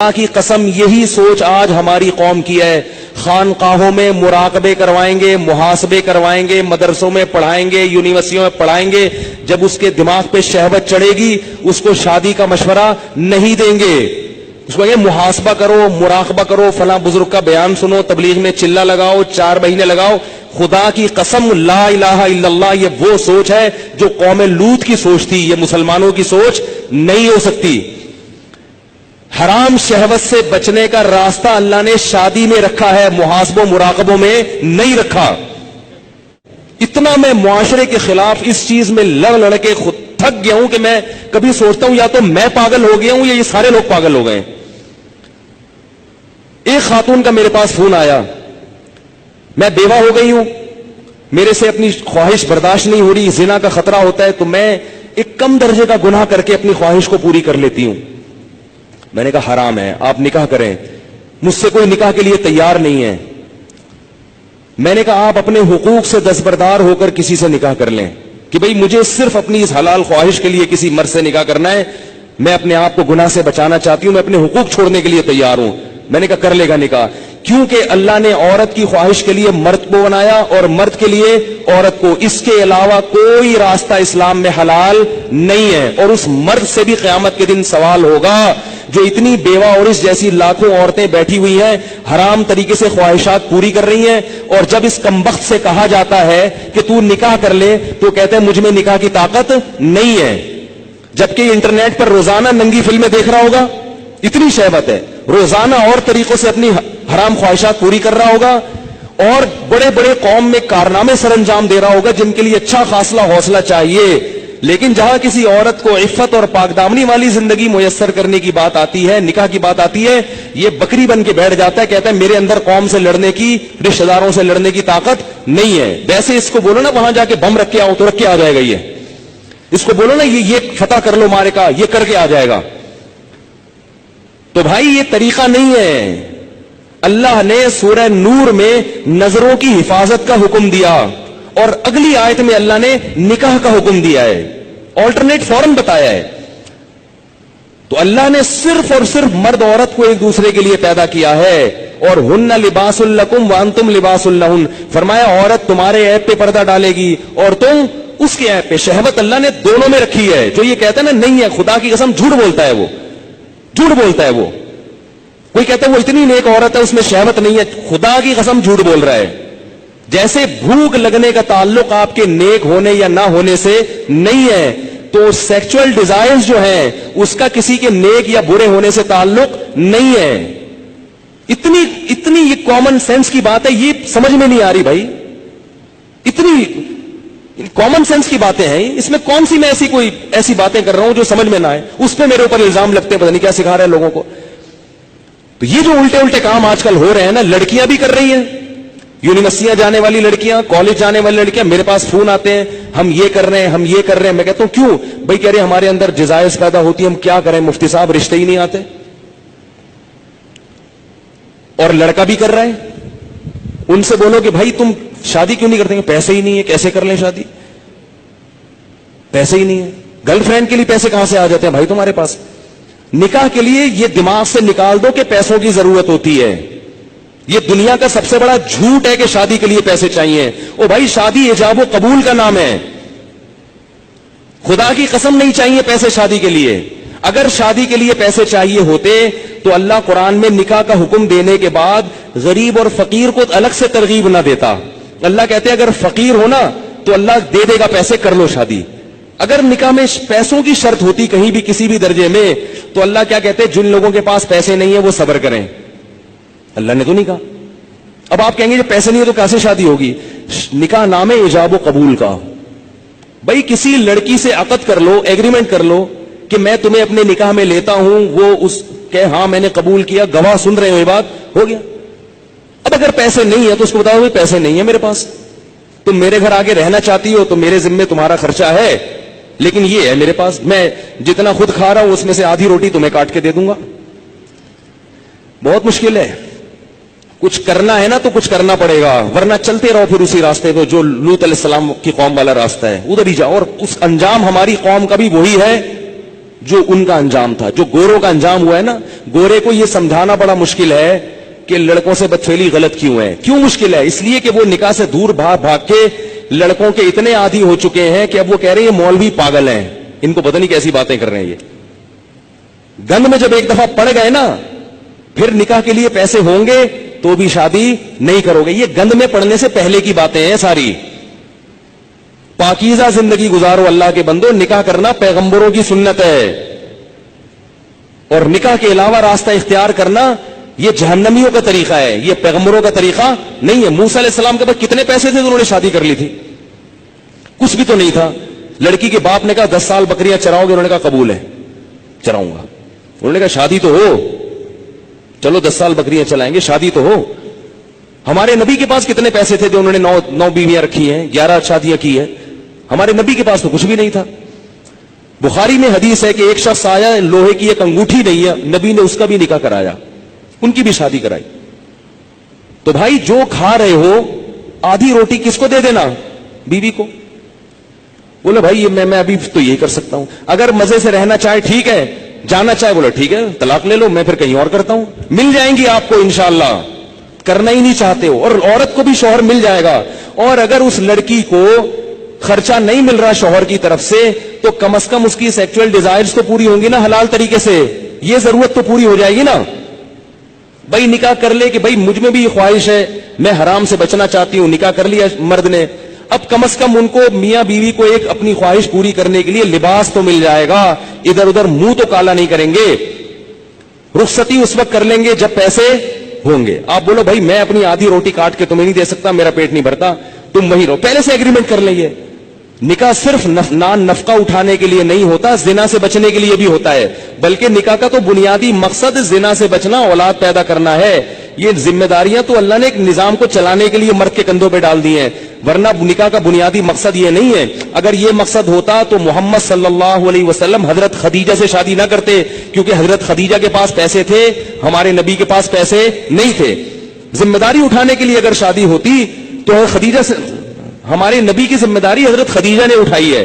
کی قسم یہی سوچ آج ہماری قوم کی ہے. خانقاہوں میں مراقبے کروائیں گے, محاسبے کروائیں گے, مدرسوں میں پڑھائیں گے, یونیورسٹیوں میں پڑھائیں گے. جب اس کے دماغ پہ شہوت چڑھے گی اس کو شادی کا مشورہ نہیں دیں گے. اس کو محاسبہ کرو, مراقبہ کرو, فلاں بزرگ کا بیان سنو, تبلیغ میں چلہ لگاؤ, 4 مہینے لگاؤ. خدا کی قسم لا الہ الا اللہ یہ وہ سوچ ہے جو قوم لوط کی سوچ تھی. یہ مسلمانوں کی سوچ نہیں ہو سکتی. حرام شہوت سے بچنے کا راستہ اللہ نے شادی میں رکھا ہے, محاسبوں مراقبوں میں نہیں رکھا. اتنا میں معاشرے کے خلاف اس چیز میں لڑ کے خود تھک گیا ہوں کہ میں کبھی سوچتا ہوں یا تو میں پاگل ہو گیا ہوں یا یہ سارے لوگ پاگل ہو گئے. ایک خاتون کا میرے پاس فون آیا, میں بیوہ ہو گئی ہوں, میرے سے اپنی خواہش برداشت نہیں ہو رہی, زنا کا خطرہ ہوتا ہے, تو میں ایک کم درجے کا گناہ کر کے اپنی خواہش کو پوری کر لیتی ہوں. میں نے کہا حرام ہے, آپ نکاح کریں. مجھ سے کوئی نکاح کے لیے تیار نہیں ہے. میں نے کہا آپ اپنے حقوق سے دستبردار ہو کر کسی سے نکاح کر لیں کہ بھئی مجھے صرف اپنی اس حلال خواہش کے لیے کسی مرد سے نکاح کرنا ہے, میں اپنے آپ کو گناہ سے بچانا چاہتی ہوں, میں اپنے حقوق چھوڑنے کے لیے تیار ہوں. میں نے کہا کر لے گا نکاح, کیونکہ اللہ نے عورت کی خواہش کے لیے مرد کو بنایا اور مرد کے لیے عورت کو. اس کے علاوہ کوئی راستہ اسلام میں حلال نہیں ہے. اور اس مرد سے بھی قیامت کے دن سوال ہوگا جو اتنی بیوہ اور اس جیسی لاکھوں عورتیں بیٹھی ہوئی ہیں, حرام طریقے سے خواہشات پوری کر رہی ہیں, اور جب اس کمبخت سے کہا جاتا ہے کہ تو نکاح کر لے تو کہتے ہیں مجھ میں نکاح کی طاقت نہیں ہے. جبکہ انٹرنیٹ پر روزانہ ننگی فلمیں دیکھ رہا ہوگا, اتنی شہوت ہے, روزانہ اور طریقوں سے اپنی حرام خواہشات پوری کر رہا ہوگا, اور بڑے بڑے قوم میں کارنامے سر انجام دے رہا ہوگا جن کے لیے اچھا خاصا حوصلہ چاہیے. لیکن جہاں کسی عورت کو عفت اور پاک دامنی والی زندگی میسر کرنے کی بات آتی ہے, نکاح کی بات آتی ہے, یہ بکری بن کے بیٹھ جاتا ہے, کہتا ہے میرے اندر قوم سے لڑنے کی, رشتہ داروں سے لڑنے کی طاقت نہیں ہے. ویسے اس کو بولو نا وہاں جا کے بم رکھ کے آؤ تو رکھ کے آ جائے گا. اس کو بولو نا یہ فتح کر لو مارے کا, یہ کر کے آ جائے گا. تو بھائی یہ طریقہ نہیں ہے. اللہ نے سورہ نور میں نظروں کی حفاظت کا حکم دیا, اور اگلی آیت میں اللہ نے نکاح کا حکم دیا ہے, آلٹرنیٹ فورن بتایا ہے. تو اللہ نے صرف اور صرف مرد عورت کو ایک دوسرے کے لیے پیدا کیا ہے, اور ہن لباس لکم وانتم لباس لہن. فرمایا عورت تمہارے عیب پہ پردہ ڈالے گی اور تم اس کے عیب پہ. شہوت اللہ نے دونوں میں رکھی ہے. جو یہ کہتا ہے نا نہیں ہے, خدا کی قسم جھوٹ بولتا ہے, وہ جھوٹ بولتا ہے. وہ کوئی کہتا ہے وہ اتنی نیک عورت ہے اس میں شہوت نہیں ہے, خدا کی قسم جھوٹ بول رہا ہے. جیسے بھوک لگنے کا تعلق آپ کے نیک ہونے یا نہ ہونے سے نہیں ہے, تو سیکچول ڈیزائرز جو ہیں اس کا کسی کے نیک یا برے ہونے سے تعلق نہیں ہے. اتنی یہ کامن سینس کی بات ہے, یہ سمجھ میں نہیں آ رہی بھائی. اتنی کامن سینس کی باتیں ہیں, اس میں کون سی میں ایسی باتیں کر رہا ہوں جو سمجھ میں نہ آئے, اس پہ میرے اوپر الزام لگتے ہیں, پتہ نہیں کیا سکھا رہے ہیں لوگوں کو. تو یہ جو الٹے کام آج کل ہو رہے ہیں نا, لڑکیاں بھی کر رہی ہیں, یونیورسٹیاں جانے والی لڑکیاں, کالج جانے والی لڑکیاں, میرے پاس فون آتے ہیں ہم یہ کر رہے ہیں, ہم یہ کر رہے ہیں. میں کہتا ہوں کیوں بھائی؟ کہہ رہے ہمارے اندر جزائز پیدا ہوتی ہے, ہم کیا کریں مفتی صاحب, رشتے ہی نہیں آتے. اور لڑکا بھی کر رہا ہے, ان سے بولو کہ بھائی تم شادی کیوں نہیں کرتے؟ پیسے ہی نہیں ہے, کیسے کر لیں شادی, پیسے ہی نہیں ہے. گرل فرینڈ کے لیے پیسے کہاں سے آ جاتے ہیں بھائی تمہارے پاس؟ نکاح کے لیے یہ دماغ سے نکال دو کہ پیسوں کی ضرورت ہوتی ہے. یہ دنیا کا سب سے بڑا جھوٹ ہے کہ شادی کے لیے پیسے چاہیے. او بھائی شادی ایجاب و قبول کا نام ہے, خدا کی قسم نہیں چاہیے پیسے شادی کے لیے. اگر شادی کے لیے پیسے چاہیے ہوتے تو اللہ قرآن میں نکاح کا حکم دینے کے بعد غریب اور فقیر کو الگ سے ترغیب نہ دیتا. اللہ کہتے اگر فقیر ہونا تو اللہ دے دے گا پیسے, کر لو شادی. اگر نکاح میں پیسوں کی شرط ہوتی کہیں بھی کسی بھی درجے میں تو اللہ کیا کہتے جن لوگوں کے پاس پیسے نہیں ہیں وہ صبر کریں. اللہ نے تو نہیں کہا. اب آپ کہیں گے جب پیسے نہیں ہے تو کیسے شادی ہوگی؟ نکاح نام ہے ایجاب و قبول کا. بھائی کسی لڑکی سے عقد کر لو, ایگریمنٹ کر لو کہ میں تمہیں اپنے نکاح میں لیتا ہوں, وہ اس کہ ہاں میں نے قبول کیا, گواہ سن رہے ہو, یہ بات ہو گیا. اب اگر پیسے نہیں ہے تو اس کو بتاؤ پیسے نہیں ہے میرے پاس, تم میرے گھر آگے رہنا چاہتی ہو تو میرے ذمے تمہارا خرچہ ہے, لیکن یہ ہے میرے پاس, میں جتنا خود کھا رہا ہوں اس میں سے آدھی روٹی تمہیں کاٹ کے دے دوں گا. بہت مشکل ہے. کچھ کرنا ہے نا تو کچھ کرنا پڑے گا, ورنہ چلتے رہو پھر اسی راستے پہ جو لوط علیہ السلام کی قوم والا راستہ ہے, ادھر ہی جاؤ. اور اس انجام ہماری قوم کا بھی وہی ہے जो उनका अंजाम था, जो गोरों का अंजाम हुआ है ना। गोरे को यह समझाना बड़ा मुश्किल है कि लड़कों से बदफेली गलत क्यों है। क्यों मुश्किल है? इसलिए कि वो निकाह से दूर भाग भाग के लड़कों के इतने आदी हो चुके हैं कि अब वो कह रहे हैं ये मौलवी पागल हैं, इनको पता नहीं कैसी बातें कर रहे हैं ये। गंद में जब एक दफा पड़ गए ना, फिर निकाह के लिए पैसे होंगे तो भी शादी नहीं करोगे। ये गंद में पड़ने से पहले की बातें हैं सारी। पाकीज़ा जिंदगी गुजारो अल्लाह के बंदो, निकाह करना पैगंबरों की सुन्नत है, और निकाह के अलावा रास्ता इख्तियार करना ये जहन्नमियों का तरीका है, ये पैगंबरों का तरीका नहीं है। मूसा अलैहिस्सलाम के पास कितने पैसे थे तो उन्होंने शादी कर ली थी? कुछ भी तो नहीं था। लड़की के बाप ने कहा 10 साल बकरियां चराओगे? उन्होंने कहा कबूल है, चराऊंगा। उन्होंने कहा शादी तो हो, चलो 10 साल बकरियां चलाएंगे, शादी तो हो। हमारे नबी के पास कितने पैसे थे जो उन्होंने 9 बीवियां रखी हैं, 11 शादियां की है। हमारे नबी के पास तो कुछ भी नहीं था। बुखारी में हदीस है कि एक शख्स आया, लोहे की एक अंगूठी नहीं है, नबी ने उसका भी निकाह कराया, उनकी भी शादी कराई। तो भाई जो खा रहे हो आधी रोटी किसको दे देना? बीवी को। बोले भाई ये मैं अभी तो यही कर सकता हूं। अगर मजे से रहना चाहे ठीक है, जाना चाहे बोले ठीक है तलाक ले लो, मैं फिर कहीं और करता हूं। मिल जाएंगी आपको इंशाअल्लाह, करना ही नहीं चाहते हो, और औरत को भी शौहर मिल जाएगा। और अगर उस लड़की को खर्चा नहीं मिल रहा शौहर की तरफ से, तो कम से कम उसकी सेक्सुअल डिजायर्स तो पूरी होंगी ना हलाल तरीके से, ये जरूरत तो पूरी हो जाएगी ना। भाई निकाह कर ले कि भाई मुझ में भी ये ख्वाहिश है, मैं हराम से बचना चाहती हूं, निकाह कर लिया मर्द ने। अब कम से कम उनको मियां बीवी को एक अपनी ख्वाहिश पूरी करने के लिए लिबास तो मिल जाएगा, इधर उधर मुंह तो काला नहीं करेंगे। रुखसती उस वक्त कर लेंगे जब पैसे होंगे। आप बोलो भाई मैं अपनी आधी रोटी काट के तुम्हें नहीं दे सकता, मेरा पेट नहीं भरता, तुम वहीं रहो, पहले से एग्रीमेंट कर लेंगे। निकाह सिर्फ नान नफका उठाने के लिए नहीं होता, जिना से बचने के लिए भी होता है। बल्कि निकाह का तो बुनियादी मकसद जिना से बचना, औलाद पैदा करना है। ये जिम्मेदारियां तो अल्लाह ने एक निजाम को चलाने के लिए मर्द के कंधों पे डाल दी हैं, वरना निकाह का बुनियादी मकसद ये नहीं है। अगर ये मकसद होता तो मोहम्मद सल्लल्लाहु अलैहि वसल्लम हजरत खदीजा से शादी ना करते, क्योंकि हजरत खदीजा के पास पैसे थे, हमारे नबी के पास पैसे नहीं थे। जिम्मेदारी उठाने के लिए अगर शादी होती तो खदीजा से, हमारे नबी की जिम्मेदारी हजरत खदीजा ने उठाई है।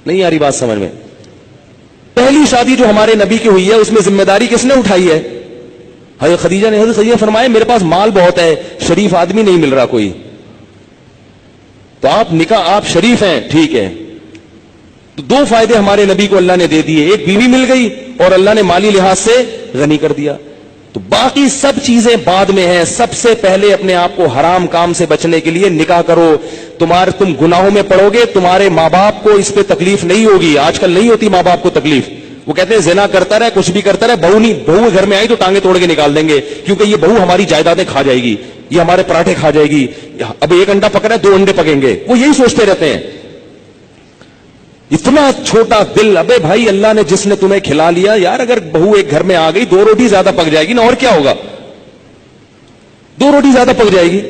नहीं आ रही बात समझ में? पहली शादी जो हमारे नबी की हुई है उसमें जिम्मेदारी किसने उठाई है? हजरत खदीजा ने। हजरत खदीजा फरमाया मेरे पास माल बहुत है, शरीफ आदमी नहीं मिल रहा कोई, तो आप निकाह, आप शरीफ हैं ठीक है। तो 2 फायदे हमारे नबी को अल्लाह ने दे दिए, एक बीवी मिल गई और अल्लाह ने माली लिहाज से गनी कर दिया। तो बाकी सब चीजें बाद में हैं। सबसे पहले अपने आप को हराम काम से बचने के लिए निकाह करो। तुम गुनाहों में पड़ोगे, तुम्हारे माँ बाप को इस पे तकलीफ नहीं होगी। आजकल नहीं होती माँ बाप को तकलीफ, वो कहते हैं जिना करता रहे, कुछ भी करता रहे, बहू घर में आई तो टांगे तोड़ के निकाल देंगे, क्योंकि ये बहू हमारी जायदादें खा जाएगी, ये हमारे पराठे खा जाएगी, अब 1 अंडा पकड़ा है 2 अंडे पकेंगे, वो यही सोचते रहते हैं। इतना छोटा दिल। अबे भाई अल्लाह ने जिसने तुम्हें खिला लिया यार, अगर बहू एक घर में आ गई 2 रोटी ज्यादा पक जाएगी ना, और क्या होगा, 2 रोटी ज्यादा पक जाएगी।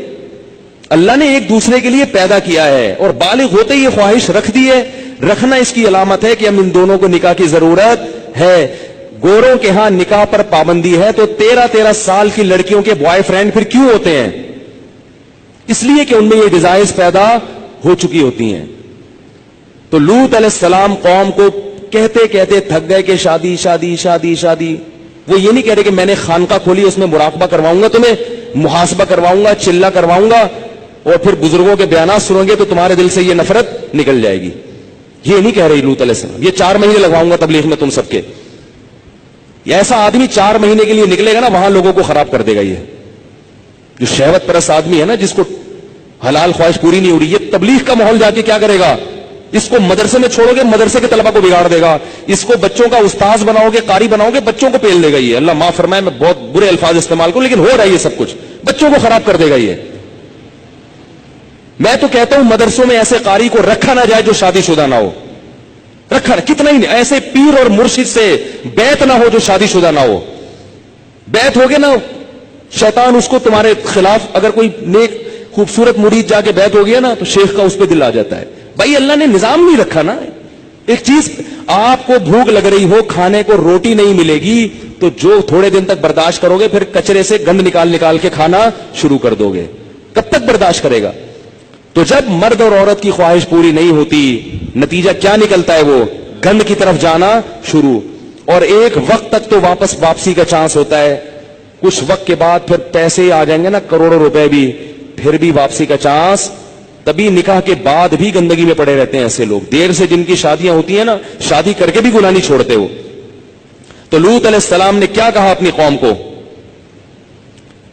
अल्लाह ने एक दूसरे के लिए पैदा किया है, और बालिग होते ही ये ख्वाहिश रख दी है। रखना इसकी अलामत है कि हम इन दोनों को निकाह की जरूरत है। गोरों के यहां निकाह पर पाबंदी है, तो 13-13 साल की लड़कियों के बॉयफ्रेंड फिर क्यों होते हैं? इसलिए कि उनमें ये डिजायर्स पैदा हो चुकी होती हैं। तो लूत अलैहिस्सलाम कौम को कहते कहते थक गए कि शादी शादी शादी शादी। वो ये नहीं कह रहे कि मैंने खानका खोली, उसमें मुराकबा करवाऊंगा, तुम्हें मुहासबा करवाऊंगा, चिल्ला करवाऊंगा, और फिर बुजुर्गों के बयानात सुनोगे तो तुम्हारे दिल से ये नफरत निकल जाएगी। ये नहीं कह रही लूत अलैहिस्सलाम, ये 4 महीने लगवाऊंगा तबलीग में तुम सबके। ऐसा आदमी 4 महीने के लिए निकलेगा ना, वहां लोगों को खराब कर देगा। ये जो शहवत परस्त आदमी है ना, जिसको हलाल ख्वाहिश पूरी नहीं हो रही, ये तबलीग का माहौल जाके क्या करेगा? इसको मदरसे में छोड़ोगे, मदरसे के तलबा को बिगाड़ देगा। इसको बच्चों का उस्ताद बनाओगे, कारी बनाओगे, बच्चों को पेल देगा। ये अल्लाह माफ फरमाए, मैं बहुत बुरे अल्फाज इस्तेमाल करूं, लेकिन हो रहा है ये सब कुछ, बच्चों को खराब कर देगा ये। मैं तो कहता हूं मदरसों में ऐसे कारी को रखा ना जाए जो शादीशुदा ना हो। रखा ना, कितना ही ऐसे पीर और मुर्शिद से बैत ना हो जो शादीशुदा ना हो। बैत हो गए ना, शैतान उसको तुम्हारे खिलाफ, अगर कोई नेक खूबसूरत मुरीद जाके बैत हो गया ना, तो शेख का उस पर दिल आ जाता है। भाई अल्लाह ने निजाम नहीं रखा ना। एक चीज, आपको भूख लग रही हो, खाने को रोटी नहीं मिलेगी, तो जो थोड़े दिन तक बर्दाश्त करोगे, फिर कचरे से गंद निकाल निकाल के खाना शुरू कर दोगे। कब तक बर्दाश्त करेगा? तो जब मर्द और औरत की ख्वाहिश पूरी नहीं होती, नतीजा क्या निकलता है? वो गंद की तरफ जाना शुरू। और एक वक्त तक तो वापसी का चांस होता है, कुछ वक्त के बाद फिर पैसे आ जाएंगे ना, करोड़ों रुपए भी, फिर भी वापसी का चांस। तभी निकाह के बाद भी गंदगी में पड़े रहते हैं ऐसे लोग। देर से जिनकी शादियां होती हैं ना, शादी करके भी गुनाह नहीं छोड़ते हो। तो लूत अलैहिस्सलाम ने क्या कहा अपनी कौम को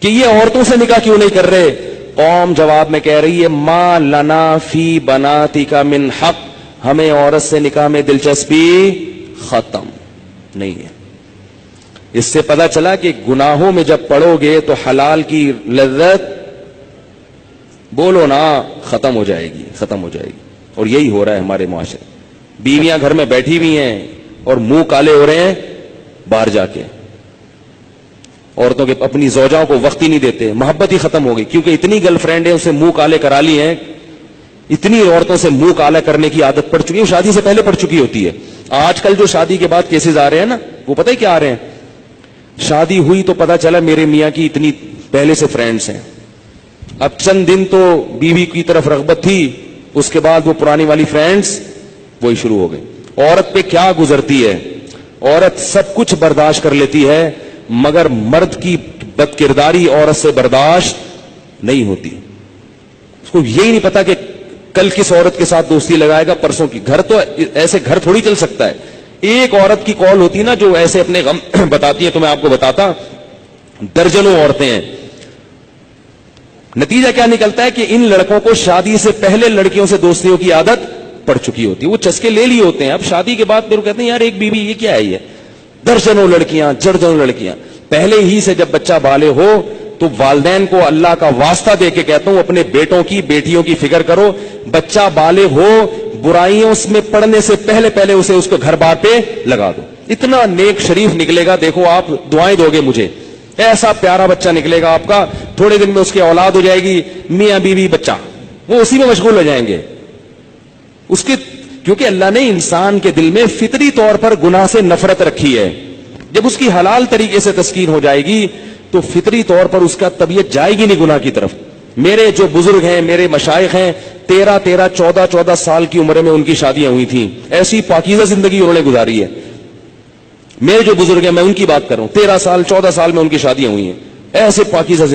कि ये औरतों से निकाह क्यों नहीं कर रहे? कौम जवाब में कह रही है, मा लना फी बनातिका मिन हक, हमें औरत से निकाह में दिलचस्पी खत्म नहीं है। इससे पता चला कि गुनाहों में जब पड़ोगे तो हलाल की लज्जत, बोलो ना, खत्म हो जाएगी, खत्म हो जाएगी। और यही हो रहा है हमारे मुआशरे। बीवियां घर में बैठी हुई हैं और मुंह काले हो रहे हैं बाहर जाके। औरतों के अपनी ज़ौजाओं को वक्त ही नहीं देते, मोहब्बत ही खत्म हो गई, क्योंकि इतनी गर्लफ्रेंड है उसे मुंह काले करा ली हैं, इतनी औरतों से मुंह काला करने की आदत पड़ चुकी है, शादी से पहले पड़ चुकी होती है। आजकल जो शादी के बाद केसेस आ रहे हैं ना, वो पता है क्या आ रहे हैं? शादी हुई तो पता चला मेरे मियां की इतनी पहले से फ्रेंड्स हैं। अब चंद दिन तो बीवी की तरफ रगबत थी, उसके बाद वो पुरानी वाली फ्रेंड्स वही शुरू हो गई। औरत पे क्या गुजरती है? औरत सब कुछ बर्दाश्त कर लेती है, मगर मर्द की बदकिरदारी औरत से बर्दाश्त नहीं होती। उसको यही नहीं पता कि कल किस औरत के साथ दोस्ती लगाएगा, परसों की। घर तो ऐसे घर थोड़ी चल सकता है। एक औरत की कॉल होती ना जो ऐसे अपने गम बताती है, तो मैं आपको बताता, दर्जनों औरतें हैं। नतीजा क्या निकलता है कि इन लड़कों को शादी से पहले लड़कियों से दोस्तियों की आदत पड़ चुकी होती है, वो चस्के ले लिए होते हैं। अब शादी के बाद फिर कहते हैं यार एक बीवी, ये क्या है? ये दर्जनों लड़कियां, दर्जनों लड़कियां। पहले ही से जब बच्चा बाले हो तो वालिदैन को अल्लाह का वास्ता दे के कहता हूं, अपने बेटों की बेटियों की फिक्र करो। बच्चा बाले हो, बुराइयों में पड़ने से पहले पहले उसे उसको घर बार पे लगा दो। इतना नेक शरीफ निकलेगा, देखो आप दुआएं दोगे मुझे, ऐसा प्यारा बच्चा निकलेगा आपका। थोड़े दिन में उसकी औलाद हो जाएगी, मियां बीवी बच्चा, वो उसी में मशगूल हो जाएंगे उसके, क्योंकि अल्लाह ने इंसान के दिल में फितरी तौर पर गुनाह से नफरत रखी है। जब उसकी हलाल तरीके से तस्कीन हो जाएगी तो फितरी तौर पर उसका तबीयत जाएगी नहीं गुनाह की तरफ। मेरे जो बुजुर्ग हैं, मेरे मशाइख हैं, 13-13, 14-14 साल की उम्र में उनकी शादियां हुई थी। ऐसी पाकीज़ा जिंदगी उन्होंने गुजारी है। मेरे जो बुजुर्ग हैं, मैं उनकी बात कर रहा हूं, 13 साल 14 साल में उनकी शादियां हुई हैं, ऐसे पाकीज़ा जिंदगी।